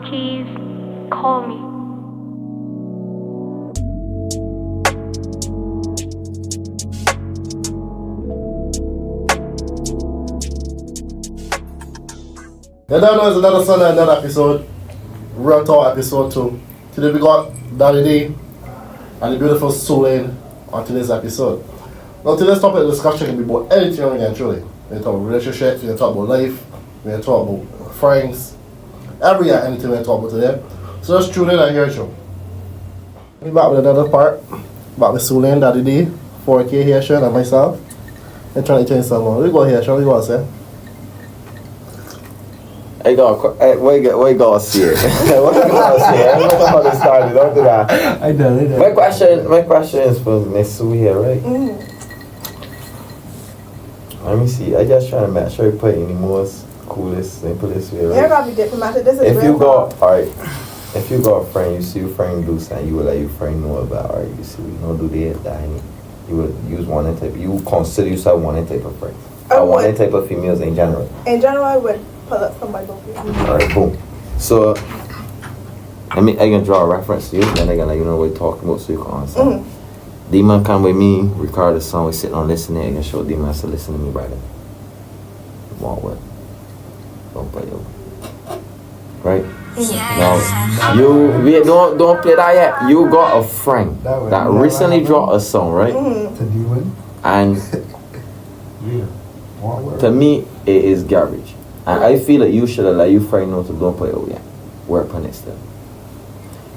keys, call me. You don't know, it's another Sunday, another episode. Real Talk episode 2. Today we got Daddy D and the beautiful Solane on today's episode. Now today's topic of discussion can be about anything again, truly. We can talk about relationships, we can talk about life, we can talk about friends, every year, anything we can talk about today. So just tune in and hear it show. We back with another part. Back with Solane, Daddy D, 4K here, Sean, and myself. I'm trying to change some more. We go here, Sean, what you want to say? Hey, wait, go see it. What you gonna say? I don't know how this started. Don't do that. I know. My question is for Miss Sue here, right? Mm-hmm. Let me see. I just trying to make sure you put any more coolest, simplest way, right? You're gonna be diplomatic. This is If real you got, talk. alright. If you got a friend, you see your friend do something, you will let your friend know about. Alright, you see, you don't do that. You would use one type. You consider yourself one type of friend. Or one type of females in general. In general, I would pull up somebody over here. Alright, boom. So, I can draw a reference to you, and then I can let you know what we're talking about so you can understand. Mm-hmm. D-Man come with me, record the song, we sitting on listening, I can show D-Man to listen to me, brother. Walk with. Don't play yo. Right? Now, don't play that yet. You got a friend that recently dropped a song, right? Mm-hmm. And to me, it is garbage. And I feel like you should have let your friend know to don't play it yet. Work on it still.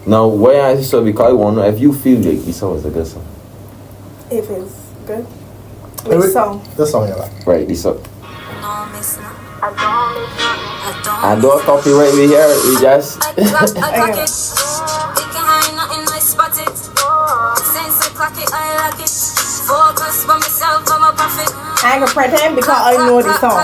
Now, why I so because I want to know if you feel like this song is a good song. If it's good. Which song? This song you like. Right, this song. I don't copyright we here, we just I ain't gonna pretend because I know the song.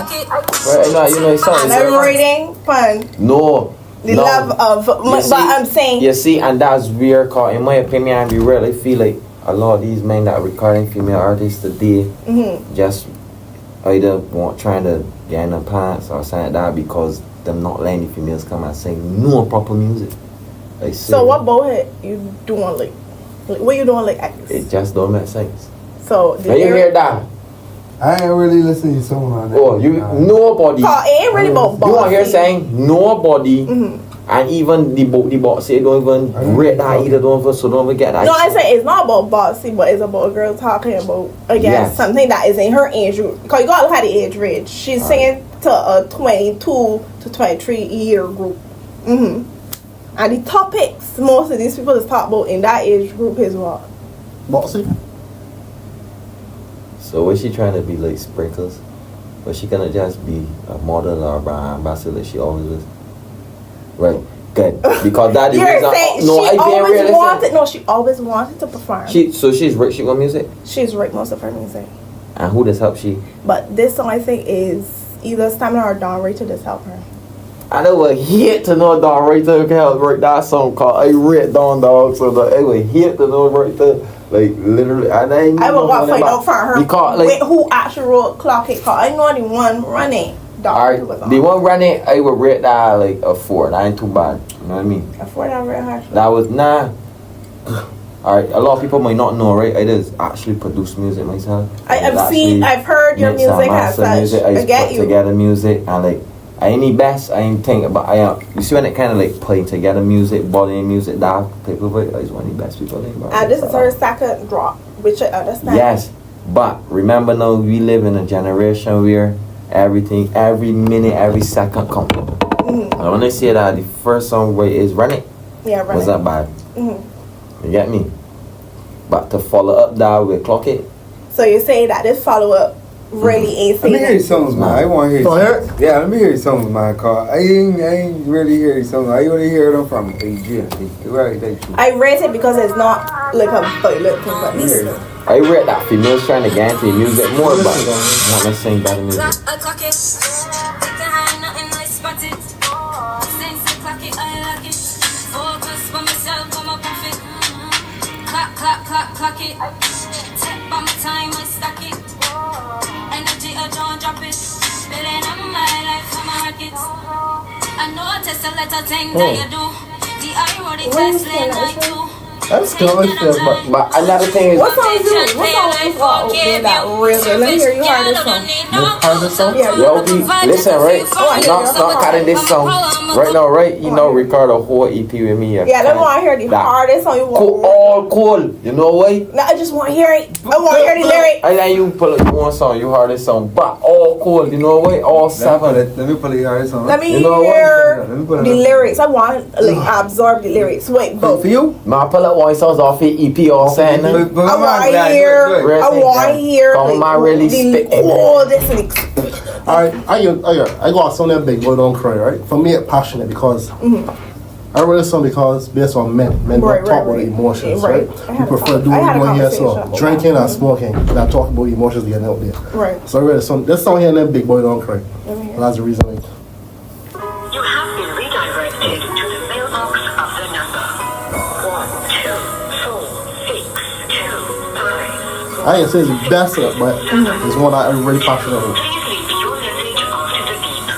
right, no, you know it's song. And I'm reading fun. No. The love of, but I'm saying. You see, and that's weird, cause in my opinion, I really feel like a lot of these men that are recording female artists today just either trying to get in the pants or something like that because them not letting the females come and sing no proper music. Like, So what boat you doing like what you doing like actors? It just don't make sense. So When you hear that? I ain't really listening to someone on that. Oh, nobody. Cause it ain't really about bossy. You want to hear saying nobody, and even the boss say don't even rate that either. Don't even get that. No, I say it's not about bossy, but it's about a girl talking about something that is in her age group. Because you gotta look at the age range. She's singing to a 22 to 23 year group. And the topics most of these people is talk about in that age group is what? Bossy? So was she trying to be like Sprinkles? Was she gonna just be a model or a brand ambassador like she always was? Right, good. Because that is You're saying she always wanted to perform. She's rich, she got music? She's written most of her music. And who does help she? But this song I think is either Stamina or Dawn Ray to just help her. I know what hit to know Dawn Ray to help write that song called I Read Dawn Dog. So I would hit to know right to like literally I will go find out for her because, like, who actually wrote Clock It called. I know the one running. Alright, the one running I would rate that like a 4. That ain't too bad. You know what I mean? A 4 that real hard. That was Alright, a lot of people might not know, right? I just actually produce music myself. I've heard your music has such. Music. I put together music and like I ain't the best, I ain't think about you see when it kinda like playing together music, body music, that people is one of the best people in and this is her second drop, which I understand. Yes. But remember now we live in a generation where everything, every minute, every second counts. And when I say that the first song where is Run It. Yeah, Run It. Was that bad? You get me? But to follow up that with Clock It. So you say that this follow up really ain't saying. Let me hear your songs, man. I want to hear your songs. Yeah, let me hear your songs, man. Cause I ain't really hear your songs. I only hear them from AG. I rate it because it's not like a toilet thing, but it's I read that females trying to get into music more, but I want to sing better music. Clock it. Take by my time, I stack it. Energy, I don't drop it. Spilling on my life, I'm a rocket. I notice a little thing that you do. The irony test like you. That's good, But another thing is, What song is it? What song is that real good? Let me hear you heard this song. Heard this song? Yeah. yo, listen, right? Not cutting this song. Right now, right? You know, Ricardo whole EP with me. Yeah, that's why I hear the That hardest song you cool, want. all cool. You know why? No, I just want to hear it. I want to hear the lyrics. I let you pull up one song, you heard this song, but all cool. You know why? All seven. Let me pull it hard song. Let me You know what? hear Let me put it the up. lyrics. I want to absorb the lyrics. Wait, For both. you? Man, pull up one songs off the EP all saying. I want to hear. I want to hear. Come on, really spit. the coldest. Alright, I got some that big boy don't cry, right? For me, it's passionate because I wrote this song because based on men don't Right, talk about right. emotions, Yeah, right? right. I You had a prefer con- doing I had a more here, conversation so about drinking that. and smoking, than talk about emotions getting out there. Right. So I wrote this song here, and then big boy don't cry. Let me hear. And that's the reason. Like, You have been redirected to the mailbox of the number 1246255. I ain't say it's the best, but it's one I'm really passionate about. Please leave your message after the beep.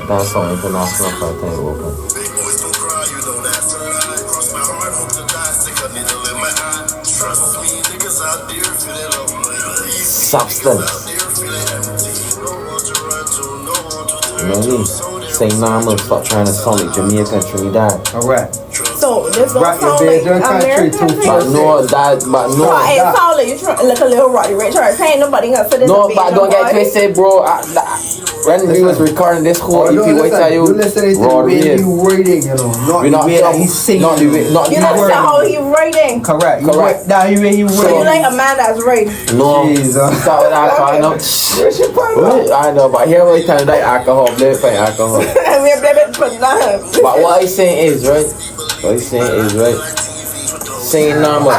That's song international for I think open. Big boys don't cry, you know that's a lie. Cross my heart, hope to die, stick a needle in my eye. Trust me, niggas out there feeling lonely. Substance. Out there feeling empty. No one to run to, no one to You know what I mean? Say normal, stop trying to sound like Jamaica and Trinidad. Alright. So this don't Rock your sound like bed, your country American. too But no, So it sound like you try like a little Roddy Rich. Ain't nobody gonna say this. No, a but Bajan don't get boy. twisted, bro. When we was recording this whole EP, what I tell you, You listening to the raw way real. you reading, you know, not We the not way that he's singing. not the way, not You the know word. how he writing. Correct. Correct. Now you way he So writing. you like a man that's writing. No, Jesus. stop with alcohol. I know. Where's your partner? What? I know, but here we tell you that alcohol, blame for alcohol. I mean, baby, put that. But what I saying is right. What I saying is right. Saying normal.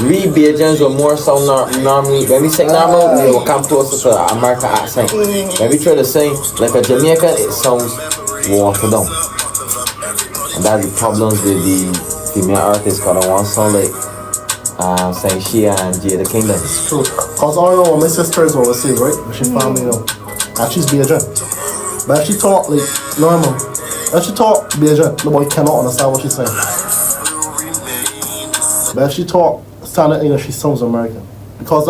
We Bajans were more so normal. When we sing normal, we will come closer to the American accent. When we try to sing like a Jamaican, it sounds watered down. And that's the problems with the female artists, because I want to sound like saying Shia and Jada Kingdom. true. Cause I don't know what my sister is always say, right? But she family, you know. And she's Bajan. But if she talk like normal, if she talk Bajan, the boy cannot understand what she's saying. But if she talk standard English, she sounds American. Because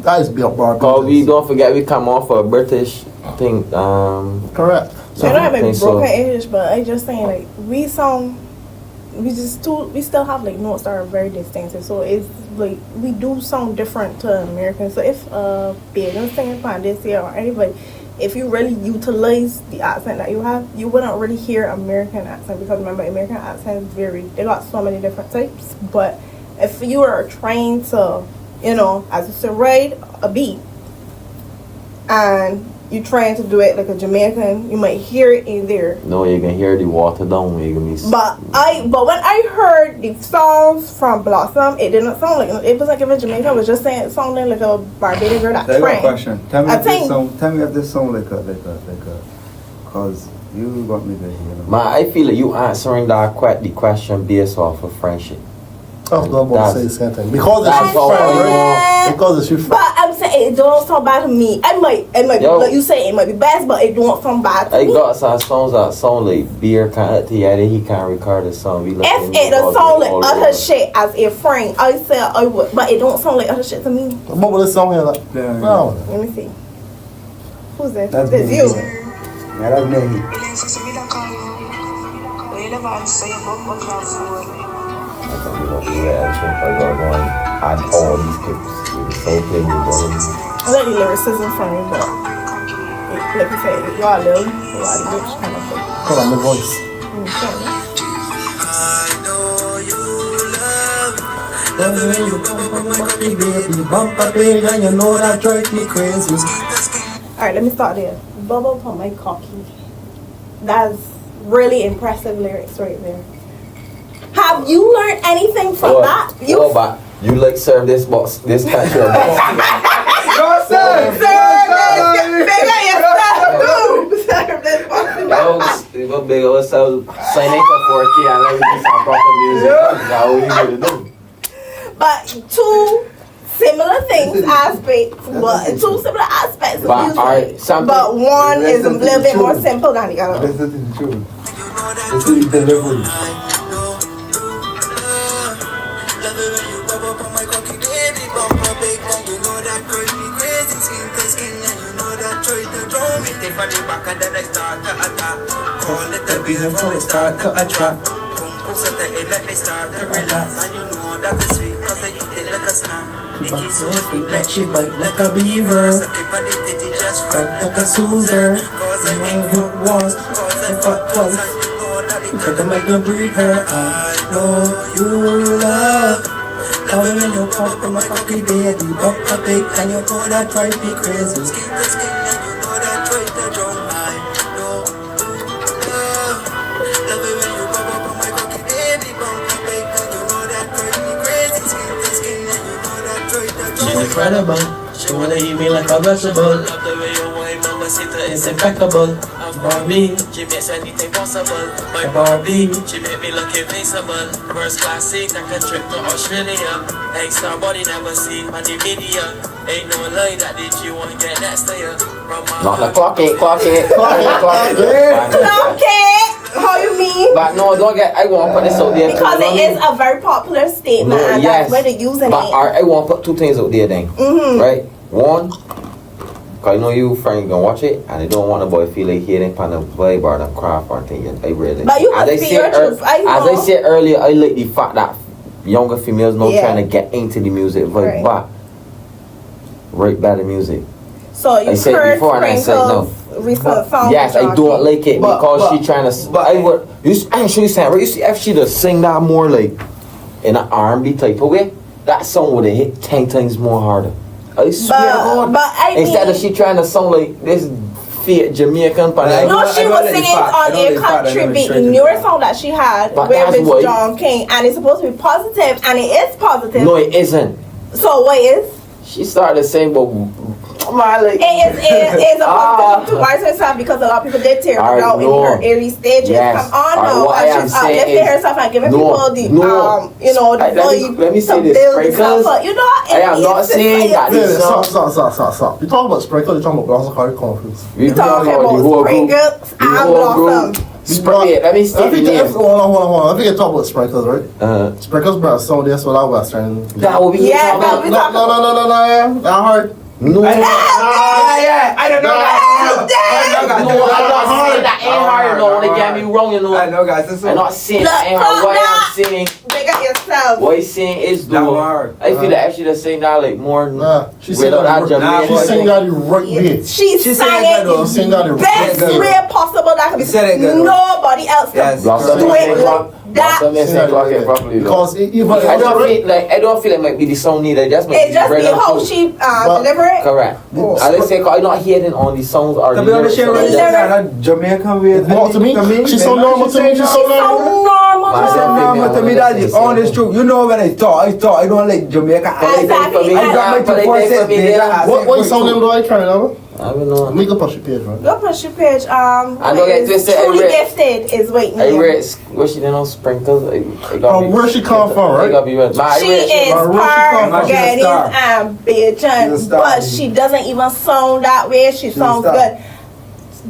that is built bar. Because we don't forget we come off a British thing. Correct. So I don't have think a so. broken English, but I just saying like we still have like notes that are very distinctive. So it's like we do sound different to Americans. So if Bajan singing from this year or anybody, if you really utilize the accent that you have, you wouldn't really hear American accent, because remember American accents vary. They got so many different types. But if you are trying to, you know, as you said, write a beat and you trying to do it like a Jamaican, you might hear it in there. No, you can hear the water down. You can be. But when I heard the songs from Blossom, it didn't sound like it was like if a Jamaican. I was just saying it sounded like a Barbadian girl that I got a trained. question. Tell me I if this think- song. Tell me if this song like a, cause you got me there, you know. Man, I feel like you answering the question based off of friendship. I was going to say the same thing. Because That's it's your all friend, I right? Because it's your But friend. I'm saying it don't sound bad to me. It might Yo. like you say it might be bad, but it don't sound bad to I me. got some songs that sound like beer can't yeah, then he can't record a song. We If it don't sound like utter shit as a friend, I say I would, but it don't sound like utter shit to me. What was this song here? Like, Yeah. no. Let me see. Who's this? That's This me. you. Yeah, that's me. I don't know yeah, I think I got going add all these clips. It's so clear, I like the lyricism from you, but like you say, y'all little, a lot of bitch kind of thing. Hold on, my voice. Alright, let me start there. Bubble for my cocky. That's really impressive lyrics right there. Have you learned anything from that? You but you like serve this box, this country. Go sir! Yo, big old self signing up for a and let me do some proper music. That's what you need to do. But to similar things, aspects, but two similar aspects of But music. alright, something. But one is a Listen to little the bit more truth. simple than the other. Listen to the truth. Listen to the delivery. Like she bite like a beaver, fight like a Susan. Good was, and fought twice. Because I make her breathe her. I know you love. Love it when you pop in my cocky baby, bump a big and you know that drive me crazy. Skin to skin and you know that drive the drum. I know you love. Love it when you pop up on my cocky baby, bump a big and you know that drive me crazy. Skin to skin and you know that drive the drum. She's incredible. She wanna eat me like a vegetable. Love the way you wine, mamacita, it's impeccable. Barbie, she makes anything possible. My Barbie, she make me look invincible. First class seat, I can trip to Australia. Star body never seen on the media. Ain't no lie that did you want to get next to you. Not the clock it. Clock it! How you mean? But no, don't get. I won't put this out there. Because it is a very popular statement, and that's where they're using but it. I won't put two things out there then. Right? One, cause I know you friend gonna watch it, and I don't want a boy feel like he ain't on the vibe or the craft or thing. I really. But you must be your truth. As I said earlier, I like the fact that younger females not trying to get into the music vibe, but right by the music. So you heard before and I said no. Yes, I don't like it because she trying to. But I would. I show you something. Right? You see, if she just sing that more like in an R&B type of way, that song would have hit 10 times more harder. I swear to God. But instead of she trying to sound like this fake Jamaican. No, she was singing on a country beat, the newer song that she had with John King, and it's supposed to be positive, and it is positive. No, it isn't. So what is? She started saying, but like, it is a positive towards herself because a lot of people did tear her out in her early stages. Come on now, and she's uplifting herself and giving people the let me say this, Sprinkles. I am not saying that. Stop. You talking about Sprinkles, you talking about Blossom, how you confused? You talking about Sprinkles and Blossom. Let me see the name. Hold on. I think you talk about Sprinkles, right? Sprinkles brought some there, so that Western. That will be No. That hard. No. I don't know that. That ain't hard. No, they get me wrong, you know. I know, guys. I'm not saying that ain't hard. What I'm saying. Big up yourself. What he's saying is though. I feel like she just saying that like more. She's saying that. She's saying that right bit. She's saying the best way possible that can be. Nobody else can do it. Because I don't feel it might be the song neither. It just might be how she deliver it. Correct. I say I'm not hearing on the songs or the Jamaican way. To me, she's so normal to me. She's so normal to me. That's the honest truth. You know when I talk. I don't like Jamaica. Exactly. I got my 246 there. What song name do I try now? I don't know. Let me go push your page, right? Go push your page. I don't get twisted. Truly Gifted is waiting. I read where she did on Sprinkles. Where she come from, right? She is part Ghanaian and Bajan, but she doesn't even sound that way. She sounds good.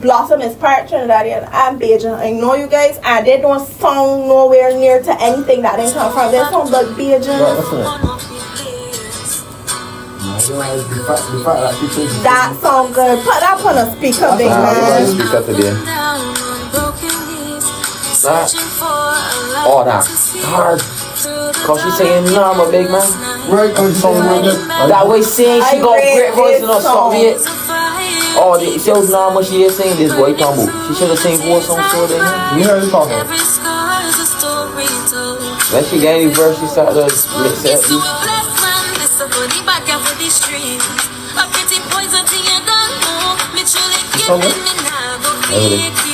Blossom is part Trinidadian and Bajan. I know you guys, and they don't sound nowhere near to anything that they come from. They sound like Bajan. That song good. Put that on a speaker, big man. Speaker today. That hard. Cause she's saying normal, big man. Right, that way saying she got great voice and something. Oh, see how normal she is saying this boy talking about. She should have sang whole song so then. Yeah, you talking. When she got any verse, she started to mix it up.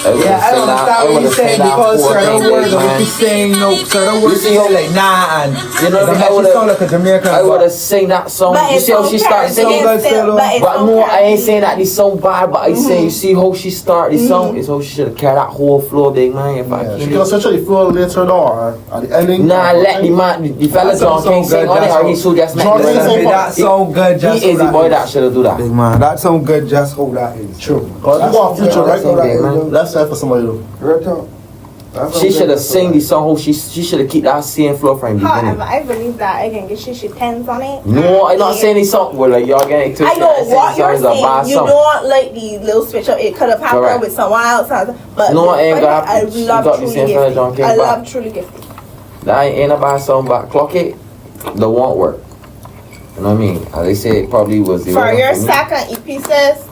Yeah, I don't understand what you're saying because certain words that what you're saying, no, certain words you say like nah and you know, that makes you sound like a Jamaican. I would have sing that song. But You see how she started singing? But no, I ain't saying that this song bad, but I say you see how she started the song is how she should have carried that whole flow, big man. If I She can essentially flow later on at the ending. Nah, let the man, the fella John King sing on it, or he should just make it. That sound good, just he is the boy that should have do that. Big man, that sound good, just hold that is. True. Because you got future right now. That's time for somebody to. Real talk. She should have sing the song how she should have keep that same flow from the beginning. However, I believe that I can get she tens on it. No, I'm not saying this song. Well, like y'all getting twisted. I know what you're saying. You song. don't like the little switch up. It could have happened Correct. with someone else. But No, it ain't got I happen. She love got the Truly same fella John Gifted. King I back. love Truly Gifted. That ain't a bad song, but clock it. The won't work. You know what I mean? As they say, it probably was the For one your me. second EP says,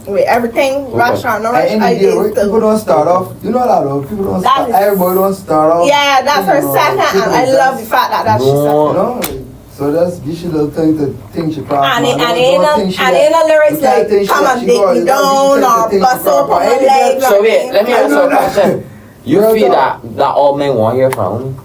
with everything, rush or no rush, I did people don't start off. You know that though. People don't start. Everybody don't start off. Yeah, that's her second, and I love the fact that that's her second. So that's you should have think the thing she probably. And in the lyrics like come and dig me down or bust up on my leg. So wait, let me ask you a question. You feel that all men want to hear from me?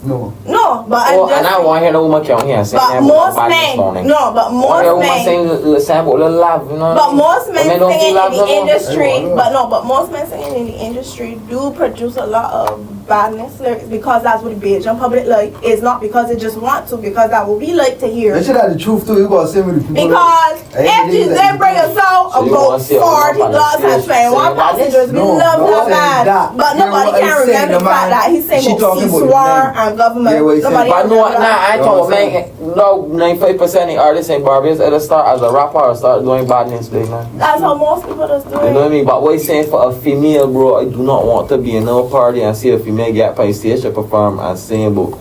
No. No, but and I want to hear no woman come here and say but most men, no, but most men saying sample little love, you know. But most men singing in the industry, but most men singing in the industry do produce a lot of badness lyrics because that's what the Bajan public like. It's not because they just want to, because that will be like to hear. They should have the truth too. You gotta say with the people. Because if they bring a song about 40 glass and train, one passengers, we love that man. But nobody can remember the fact that he's saying about C-Swar and government. But no, I told man, no, 95% of the artists in Barbados either start as a rapper or start doing badness, big man. That's how most people just do it. You know what I mean? But what he's saying for a female, bro, I do not want to be in no party and see a female get up on stage to perform and sing about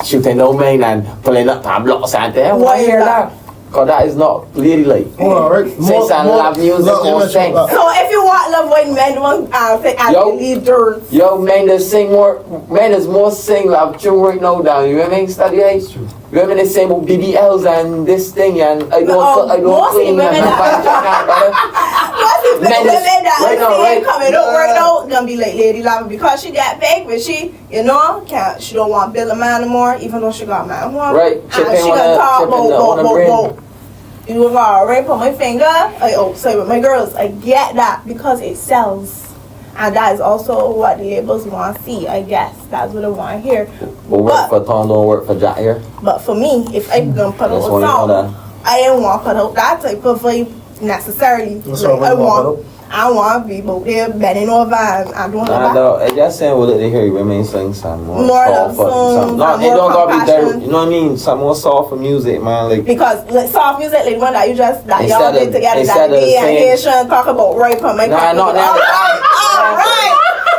shooting no man and pulling up tablets and that. Why hear that? Because that is not ladylike. Since I love music, or sing. So if you want love when men want say as leaders. Yo, man, there's sing more. Man, there's more sing love tune right now down. You know what I mean? Study it. You know what I mean? They say about BBLs and this thing and I don't clean and women that right coming up right now gonna be like Lady Lava because she got big, but she, you know, she don't want to build a man anymore, even though she got a man. Right. And she gonna talk about you have a ring on my finger. Sorry, with my girls, I get that because it sells. And that is also what the labels want to see, I guess. That's what they want to hear. But work for Tom don't work for Jack here. But for me, if I'm going to put out a song, I don't want to put out that type of vibe necessarily. I want to be both there bending over and doing that. No, I just saying we'll let they hear women sing some more soft songs. No, it don't gotta be dirty. You know what I mean? Some more soft music, man. Like because like soft music, like one that you just that y'all did together, that me and Haitian talk about rape on my Nah, not now. All right.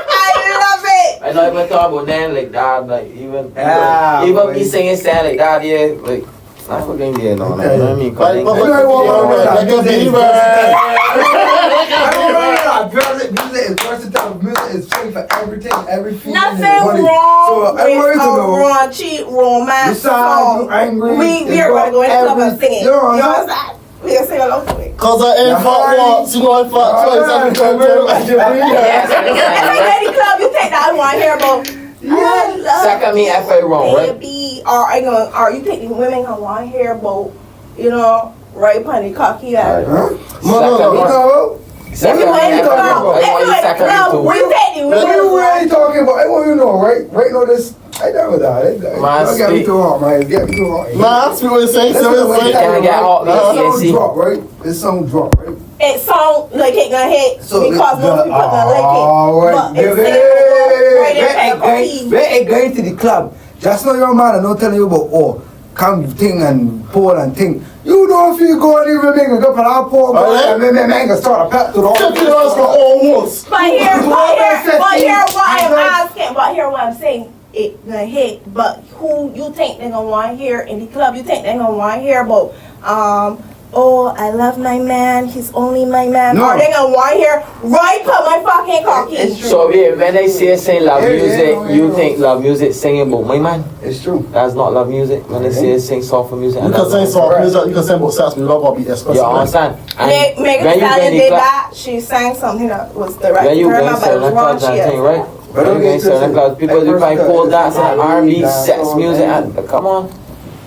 I love it. I know even talk about them like that, like even me singing sound like that, yeah, like. I forget yeah, no, you know what I mean? Music is versatile. Music is free for everything, every feeling. Nothing wrong with a raunchy romance song. We are going to go into the club and sing it. You understand? We are singing along to it. Cause I ain't fought once, you know I fought twice. I'm trying to every club you take that I want to hear about. Second me FA wrong, right? Or you think the women gonna want to hear about, you know, right on the cocky and Second we take the women. What are you talking about? I want you to know, right? Right now this I done with that. Don't get me too hot, man. Get me too hot. Nah, speak what you're saying. It's drop, right? It's song drop, right? It sound like it gonna hit because most people gonna like it. Alright, baby. Going to the club. Just know your man and not telling you about come thing and pour and thing. You don't feel going even make a go for that pour and then man can start a pet to the almost. But here what I'm asking, but here what I'm saying. It gonna hit, but who you think they're gonna want to hear in the club? You think they're gonna want to hear about oh, I love my man, he's only my man. No. Or they gonna want to hear, right up my fucking cocky. So yeah, when they say sing love music, you think love music singing about my man? It's true. That's not love music. When they say sing soft music, You can sing soft music, you can sing about sex, but you don't gotta be expressive. You understand? And Megan when you Stallion get did the that. She sang something that was when directed you to her, get but it was certain clubs and thing, right? But When you don't get get certain twisted. clubs, people do find pole dance and R&B, Dance, sex all music, that. and come on.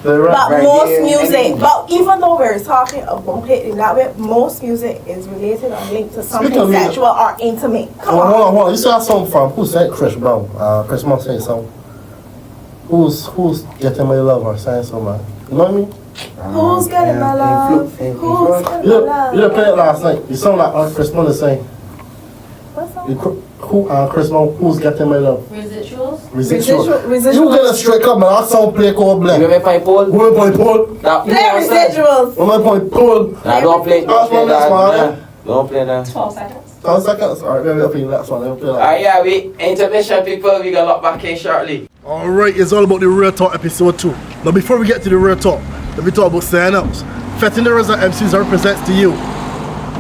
They're right. But Right most here, music, anything. but even though we're talking about it in that way, most music is related or linked to something Speaking of music- sexual or intimate. Come Hold on. on. You saw something from who sang Chris Brown? Chris Brown saying something. Who's getting my love or saying something? Man? You know what I mean? Who's getting my love? Who's getting my You didn't love? play it last night. You sound like Chris Brown is saying. What's that? Chris Brown, who's getting my love? Residuals? Residual. You get a straight up, man. That sound play called You black. ever find pole? Woman point pull. That Play residuals. Woman point pull. Nah, don't play That's one next one, that. Don't play that. 12 seconds. 10 seconds. Alright, maybe I'll play the next one. I'll play that. Alright, yeah, we intermission people, we got locked back in shortly. Alright, it's all about the Real Talk episode 2. Now before we get to the Real Talk, let me talk about sign ups. Fetting the Reza MCs represents to you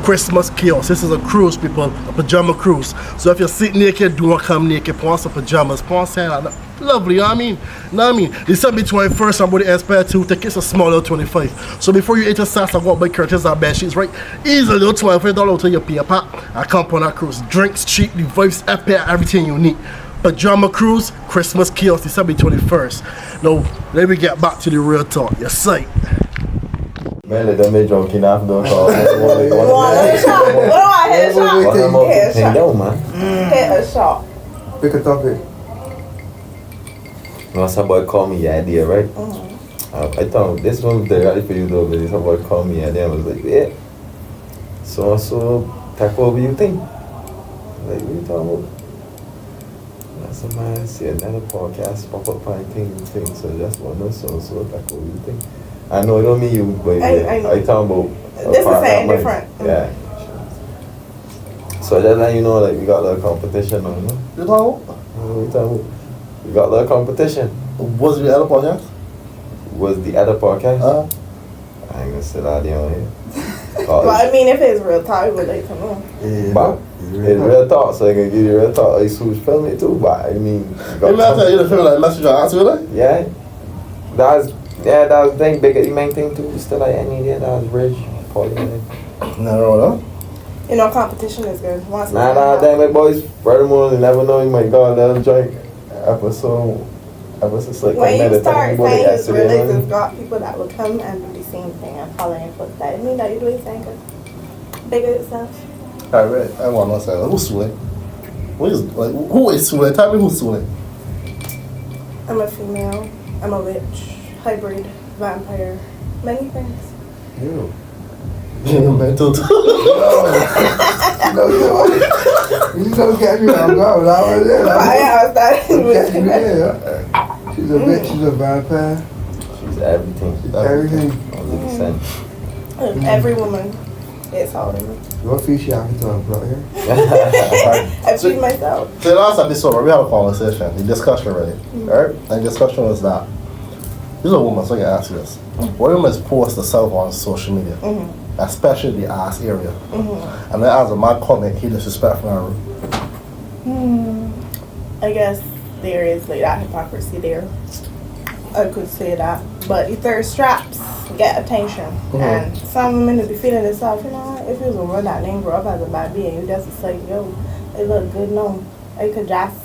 Christmas Chaos. This is a cruise, people, a pajama cruise. So if you're sitting naked, do not come naked. Put on some pajamas, put on saying like lovely, you know what I mean? You know what I mean? December 21st, I'm going to Inspire 2. Tickets are smaller, 25. So before you enter SAS, I got by curtains and bed sheets, right? Easily $25 to your pay pack. I come on that cruise. Drinks cheap, the vibes epic, everything you need. Pajama cruise, Christmas Chaos, December 21st. Now, let me get back to the Real Talk. Yes, sight. Man, let them be drunken after the call. One shot. What do I hit a shot? One more Hit a thing shot. down, man. Hit a shot. Pick a topic. Once somebody called me idea, right? I thought this one was ready for you though, but somebody called me idea. I was like, yeah. So take over you think. Like, what you talking about? That's a man see another podcast pop up and thing. So just one of so take over you think. I know it don't mean you, but I talking about This is saying different. Yeah. So just let you know, like we got a little competition on, no? You know? What we talking about? We got a little competition. Was the other podcast? Was the other podcast? I ain't gonna say that on here. Well, I mean, if it's real talk, we would like to know. Yeah. But it's real talk, so I can give you real talk. Like who's filming it too, but I mean, You might tell you the film like message on answer, right? yeah, that was the thing. Big, the main thing too. Still like any that was rich, party. No. You know, competition is good. Once Nah, damn it, boys. Furthermore, you never know. You might go and let them drink. Episode like when you meditation, start boy, saying it's yesterday, religious, man. it's got people that will come and do the same thing and follow in footsteps. That mean that you're doing something bigger yourself. Alright, I want to say, who's Sule? Who is Sule? Tell me who's Sule. I'm a female. I'm a witch, hybrid, vampire, many things. You. Mental. You don't catch me on guard. I was there. I was You catch me that. there. She's a bitch. She's a vampire. She's everything. Everything. 100%. Every woman is all in me. What fish you have to talk about here? I feed myself. So the last episode, we had a conversation, the discussion already. Alright? And the discussion was that this is a woman, so I can ask you this. Women post themselves on social media, especially the ass area. And then as a man comment, he disrespectful her. I guess there is like that hypocrisy there. I could say that. But if their straps get attention, and some women will be feeling themselves, you know, if you was a woman that didn't grow up as a bad being, you just like, yo, it look good, no. I could just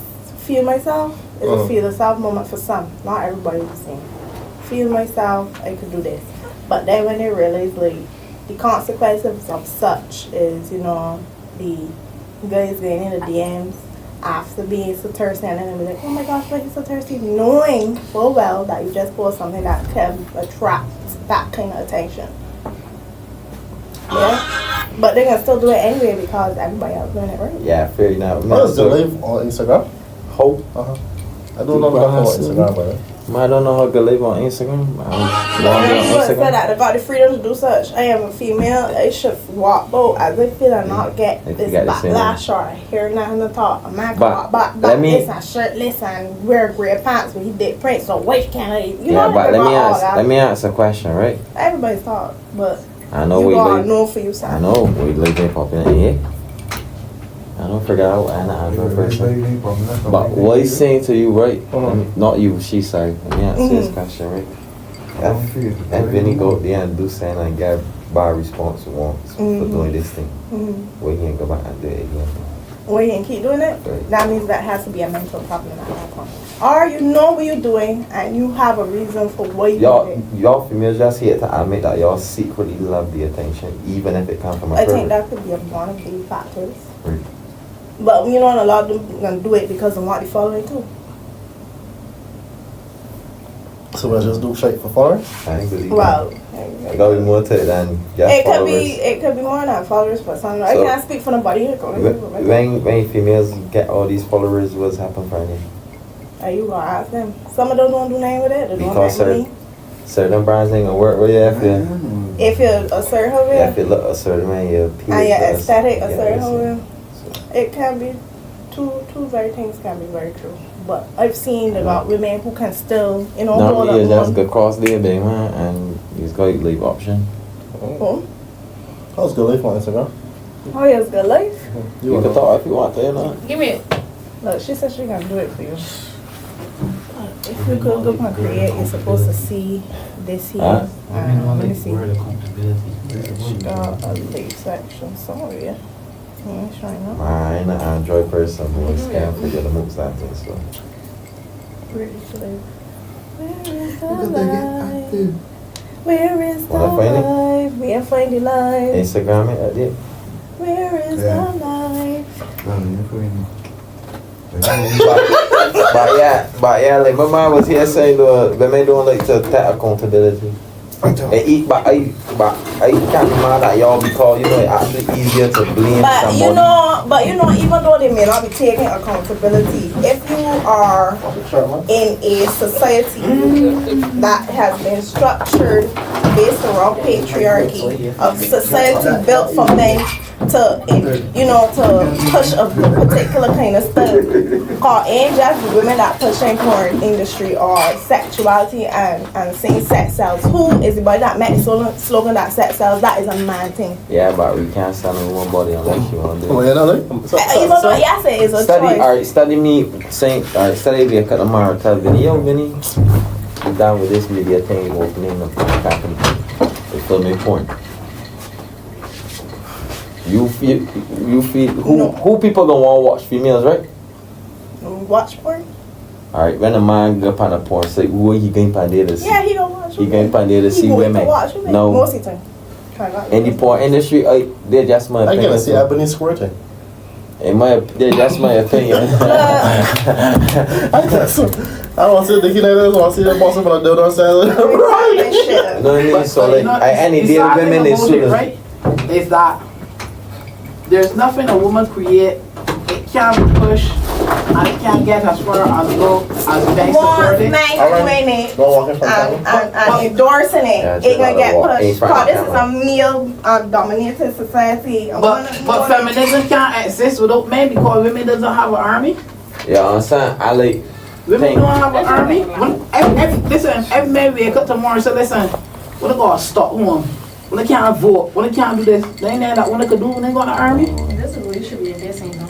feel myself. It's a feel yourself moment for some. Not everybody the same. Feel myself, I could do this. But then when they realize like the consequences of such is, you know, the guys getting in the DMs after being so thirsty and then be like, oh my gosh, why are you so thirsty? Knowing full well that you just post something that can attract that kind of attention. Yeah? But they're gonna still do it anyway because everybody else doing it, right? Yeah, fair enough. What is the live on Instagram? Hope. I don't know about Instagram, but I don't know how to live on Instagram. I don't Everyone said that they got the freedom to do such. I am a female. I should walk out as I feel and not get this backlash or hear nothing to talk. A man can walk back this and shirtless and wear gray pants when he did print. So wait, can I? You know, but let me ask a question, right? Everybody's talk, but I know You we gotta live. know for yourself. I know we live in popular here. I don't forget how I'm an Android person. But what he's saying to you, right? Not you, she sorry. Let me answer this question, right? If Vinny go out there and do something and get bad response once for doing this thing, we can't go back and do it again. Well, you can keep doing it. Right. That means that has to be a mental problem at that point. Or you know what you're doing and you have a reason for what you're doing. Y'all females just here to admit that y'all secretly love the attention, even if it comes from a I think pervert. that could be one of the factors. Right. But you know, a lot of them gonna do it because they want the following too. So we'll just do straight for followers? I ain't believe Well, that. Gotta be more to it than just it could followers. it could be more than followers, but some I So- can't speak for nobody. When females get all these followers, what's happened for them? Are you gonna ask them? Some of them don't do nothing with it. They don't Because make money. certain brands ain't gonna work with you if you, If you're a certain if you look a certain way, your appeal. and your aesthetic a yeah, certain listen. way, it can be two very things can be very true. But I've seen about women who can still, you know, Not hold me, you up just go cross there, baby, man, and you just got your leave option. Oh, How's good life on Instagram? oh, yes, good life. You can talk if you want to, you know. Give me it. Look, she said she's gonna do it for you. If you could go and create, you're supposed to see this here. Huh? Let me see. A late section. Sorry. Trying out. I ain't an Android person, but it's scam for you to move something, so. Pretty slave. Where is the life? Where is the Wanna find it? life? We ain't find the life. Instagram it, there. Where is Yeah. the life? But yeah, like my mom was here saying when they don't like to take accountability. But I can't be mad at y'all because you know it's actually easier to blame somebody. But you know, even though they may not be taking accountability, if you are in a society that has been structured based around patriarchy, of society built for men to, you know, to push a particular kind of stuff, called ain't just the women that pushing porn industry or sexuality and saying sex sells. Who is the body that made the slogan that sex sells? That is a man thing. Yeah, but we can't stand on one body unless you want to do Oh, it. yeah, no, like, Even though yes, it is a choice. Alright, study me saying, alright, study me cut tomorrow, tell Vinny, yo Vinny, you down with this media thing, opening the company. They still make porn. You feel who people don't want to watch females, right? Watch porn? Alright, when a man go on a porn site, who he going on there to see? Yeah, he don't watch. He going on there to see women. No, Most of the time. in the porn industry, they're just my I opinion. can see Ebony squirting. They're just my opinion. I want to see the kid I want to see the boss of the donor salad. You know what I mean? So like, any day women is soon. Right? Is that there's nothing a woman create, it can't push, and it can't get as far as low as men More support it. men doing it Don't walk in front of and endorsing it. Yeah, It gonna get walk in pushed. front of Cause this is camera. a male dominated society. But feminism can't exist without men because women doesn't have an army. Yeah, I'm saying, I like, Women don't have an army. Listen, every man wake up tomorrow and say, listen, when they gonna stop one? When they can't vote, when they can't do this, they ain't that when they could do when they go in the army. This is what it should be addressing, though.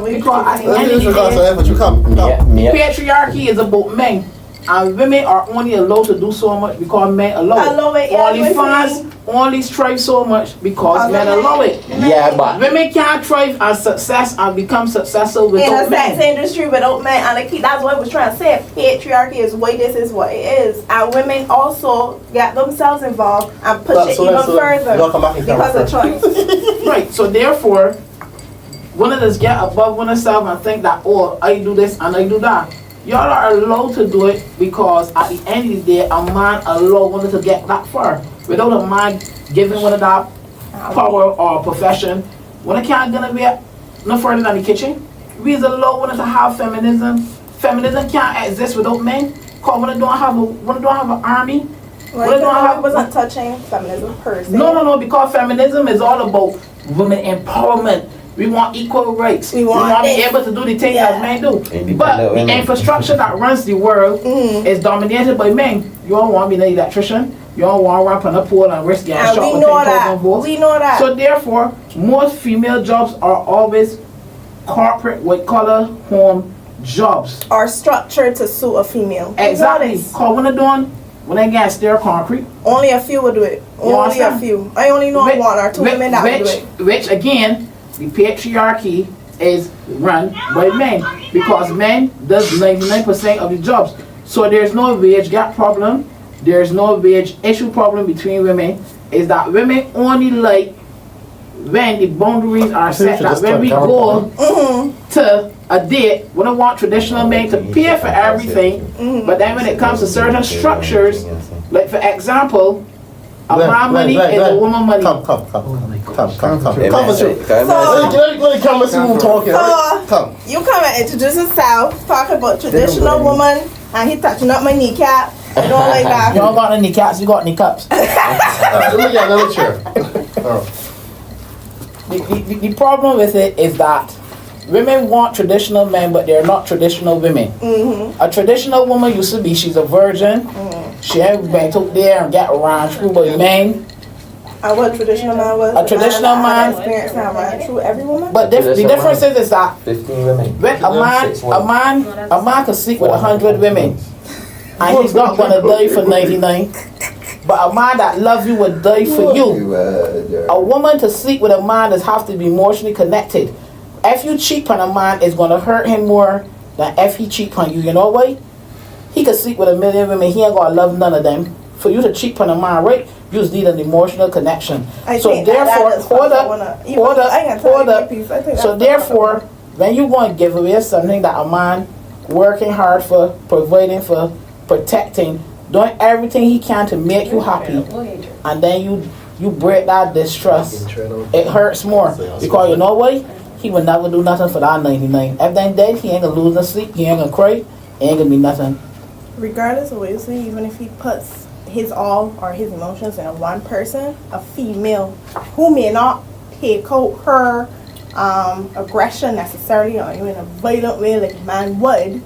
Because at the Let's end do of this the because day, of effort. You come. me, patriarchy is about men. And women are only allowed to do so much because men allow it. Allow it, yeah, Only what you fans only strive so much because men allow it. yeah, but Women can't thrive and success and become successful in without a sex men. industry without men, and like, that's what I was trying to say. Patriarchy is why this is what it is, and women also get themselves involved and push it even further You gotta come back in because of camera choice. Right, so therefore, one of us get above oneself and think that, oh, I do this and I do that. Y'all are allowed to do it because at the end of the day, a man allowed one to get that far. Without a man giving one of that power or profession, one can't gonna be no further than the kitchen. We is allowed one to have feminism. Feminism can't exist without men. Cause one don't have an army. Like, I wasn't touching feminism per se. No, because feminism is all about women empowerment. We want equal rights. We want to be able to do the things that men do. But the infrastructure that runs the world is dominated by men. You don't want to be an electrician. You don't want to run up on the pole and risk getting shot we with know 10,000 that. volts. We know that. So therefore, most female jobs are always corporate white collar home jobs. Are structured to suit a female. Exactly. Cause when they get stair concrete. Only a few will do it. Only a few. I only know one or two women that will do it. Which again, the patriarchy is run by men because men does 99% of the jobs. So there's no wage gap problem. There's no wage issue problem between women. Is that women only like when the boundaries are set. That when we go to a date, we don't want traditional men to pay for everything. But then when it comes to certain structures, like for example, a man money is a woman money. Come with you. So, let the camera see who talking. Come. You come and introduce yourself, talk about traditional woman, and he touching up my kneecap. I don't like that. You don't got any kneecaps, you got kneecaps. Let me get another chair. The problem with it is that women want traditional men, but they're not traditional women. A traditional woman used to be, she's a virgin. She ain't been took there and get around through by men. And what traditional man was? A traditional man. Experience now, man. True, every woman. But the difference is that 15 women. when a man can sleep with 100 women, and he's not gonna die for 99. But a man that loves you will die for you. A woman to sleep with a man does have to be emotionally connected. If you cheat on a man, it's gonna hurt him more than if he cheat on you. You know why? He could sleep with 1,000,000 women. He ain't gonna love none of them. For you to cheat on a man, right? You just need an emotional connection. So therefore, hold up. So therefore, when you want to give away something that a man working hard for, providing for, protecting, doing everything he can to make you happy, and then you break that distrust, it hurts more. Because you know what? He will never do nothing for that 99. If then dead, he ain't gonna lose no sleep, he ain't gonna cry, ain't gonna be nothing. Regardless of what you say, even if he puts his all or his emotions in one person, a female who may not take out her aggression necessarily on you in a violent way like a man would,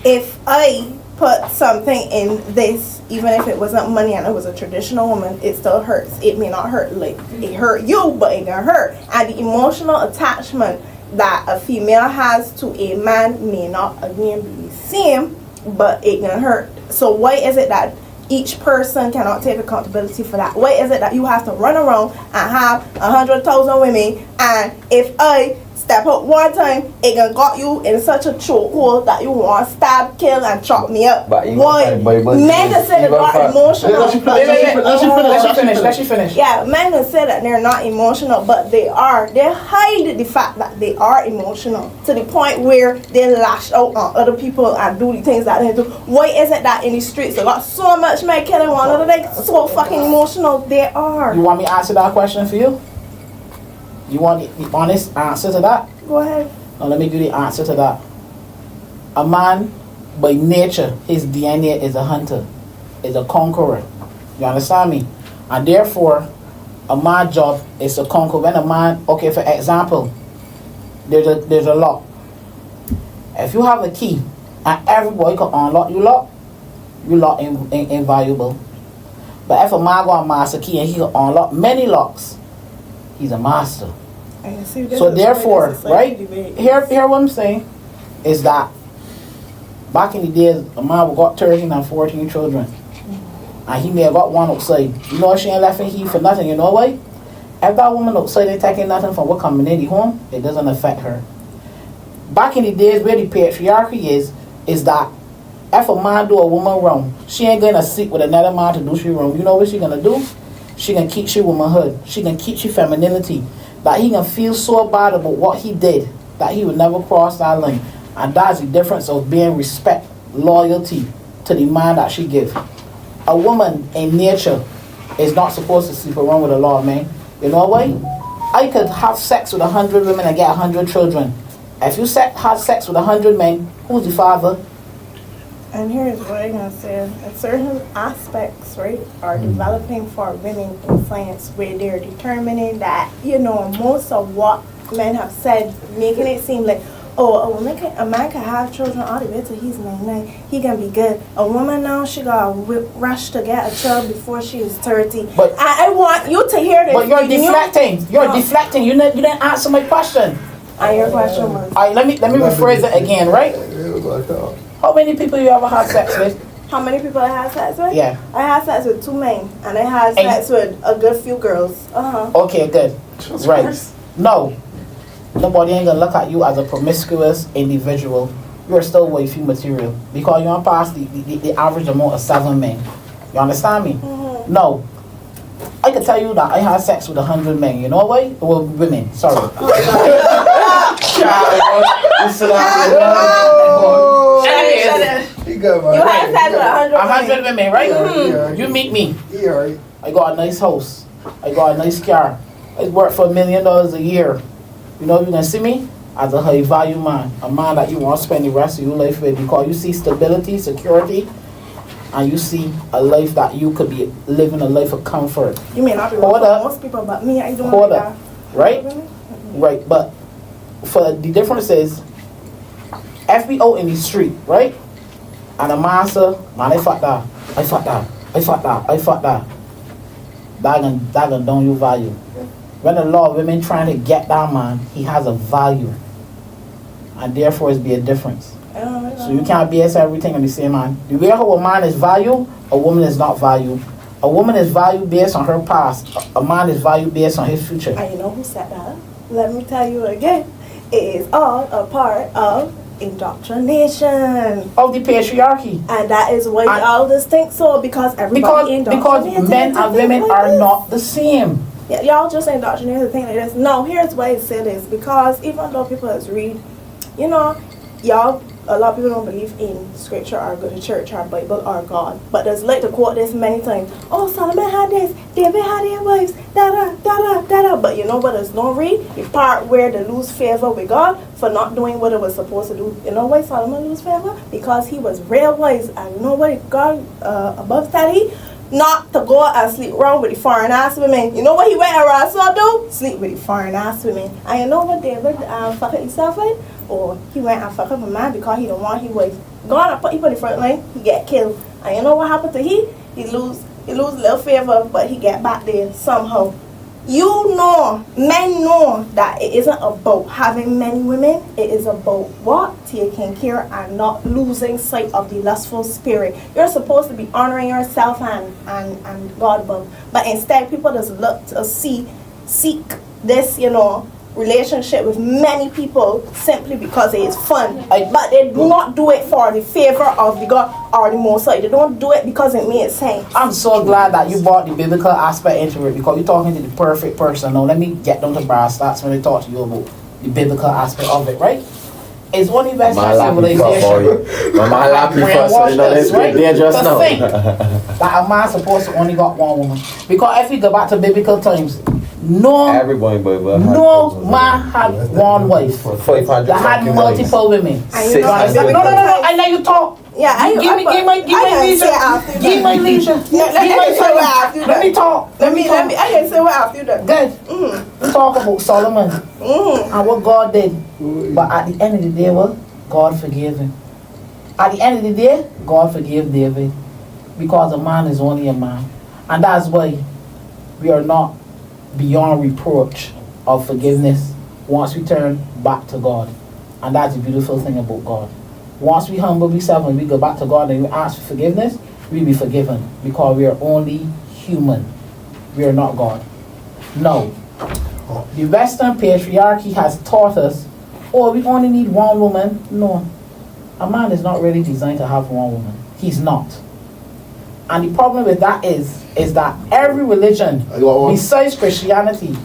if I put something in this, even if it wasn't money and it was a traditional woman, it still hurts. It may not hurt like it hurt you, but it can hurt. And the emotional attachment that a female has to a man may not again be the same, but it can hurt. So why is it that each person cannot take accountability for that? Why is it that you have to run around and have 100,000 women, and if I step up one time, it can got you in such a chokehold that you want to stab, kill, and chop me up? Why? Men can say they're not emotional. Let you finish. Yeah, men can say that they're not emotional, but they are. They hide the fact that they are emotional to the point where they lash out on other people and do the things that they do. Why is it that in the streets they got so much men killing one another? They so fucking emotional. They are. You want me to answer that question for you? You want the honest answer to that? Go ahead. Now let me give you the answer to that. A man, by nature, his DNA is a hunter, is a conqueror. You understand me? And therefore, a man's job is to conquer. When a man, okay, for example, there's a lock. If you have a key and everybody can unlock you lock invaluable. But if a man got a master key and he can unlock many locks, he's a master. So therefore, right, here what I'm saying is that back in the days, a man got 13 and 14 children. And he may have got one outside. You know she ain't left in here for nothing, you know why? If that woman outside ain't taking nothing from what coming in the home, it doesn't affect her. Back in the days where the patriarchy is that if a man do a woman wrong, she ain't gonna sit with another man to do she wrong. You know what she gonna do? She can keep she womanhood. She can keep she femininity. That he can feel so bad about what he did that he would never cross that line. And that's the difference of being respect, loyalty to the man that she give. A woman in nature is not supposed to sleep around with a law, man. You know why? I could have sex with 100 women and get 100 children. If you have sex with 100 men, who's the father? And here's what I'm going to say. Certain aspects, right, are developing for women in science where they're determining that, most of what men have said, making it seem like Oh, a man can have children all the way till he's 99. He can be good. A woman now, she got rush to get a child before she is 30. But I want you to hear this. But you're deflecting. You're deflecting. You didn't answer my question. And your question was. All right, let me rephrase it again, right? How many people you ever had sex with? How many people I had sex with? Yeah. I had sex with 2 men, and I had sex with a good few girls. Okay, good. Right. No. Nobody ain't gonna look at you as a promiscuous individual. You're still wifey material because you're past the average amount of 7 men. You understand me? Mm-hmm. No. I can tell you that I had sex with 100 men. You know why? Well, women. Sorry. You good, man. You had sex with 100 women, right? Yeah. You meet me. Yeah, right. I got a nice house. I got a nice car. I work for $1 million a year. You know, you're gonna see me as a high value man, a man that you want to spend the rest of your life with because you see stability, security, and you see a life that you could be living a life of comfort. You may not be Hold up. most people, but me, I don't. Hold up, right? Right, but for the difference is, FBO in the street, right? And a man say, man, I fuck that. That gonna down your value. When a lot of women trying to get that man, he has a value. And therefore it's be a difference. So you can't base everything on the same man. The way how a man is valued, a woman is not valued. A woman is valued based on her past. A man is valued based on his future. And you know who said that? Let me tell you again. It is all a part of indoctrination of the patriarchy, and that is why all this think so because everybody because men and women are not the same. Yeah, y'all just indoctrinated to think like this. No, here's why I say this, because even though people has read, you know, y'all, a lot of people don't believe in scripture or go to church or Bible or God, but there's like to quote this many times. Oh, Solomon had this, David had their wives, da-da. But you know what is not read? The part where they lose favor with God for not doing what it was supposed to do. You know why Solomon lose favor? Because he was real wise. And you know what God above study? Not to go and sleep around with the foreign ass women. You know what he went around so do? Sleep with the foreign ass women. And you know what David fucked himself with? Or he went and fucked up a man because he don't want his wife. God and put him in the front line, he get killed. And you know what happened to he? He lose little favor, but he get back there somehow. You know, men know that it isn't about having many women. It is about what? Taking care and not losing sight of the lustful spirit. You're supposed to be honoring yourself and God above. But instead, people just look to seek this, you know, relationship with many people simply because it is fun. But they do not do it for the favor of the God or the Most High. They don't do it because it makes sense. I'm so glad that you brought the biblical aspect into it because you're talking to the perfect person. Now let me get down to brass tacks when I talk to you about the biblical aspect of it, right? It's one Western civilization. To think that a man supposed to only got one woman. Because if we go back to biblical times, no man had one wife. They had multiple women. No, I let you talk. Yeah, give me leisure. Give my leisure. Let me talk. I can say what after that. Good. We talk about Solomon and what God did. But at the end of the day, what? God forgave him. At the end of the day, God forgave David. Because a man is only a man. And that's why we are not beyond reproach of forgiveness once we turn back to God. And that's the beautiful thing about God. Once we humble ourselves and we go back to God and we ask for forgiveness, we'll be forgiven because we are only human. We are not God. No. The Western patriarchy has taught us, oh, we only need one woman. No. A man is not really designed to have one woman. He's not. And the problem with that is that every religion besides Christianity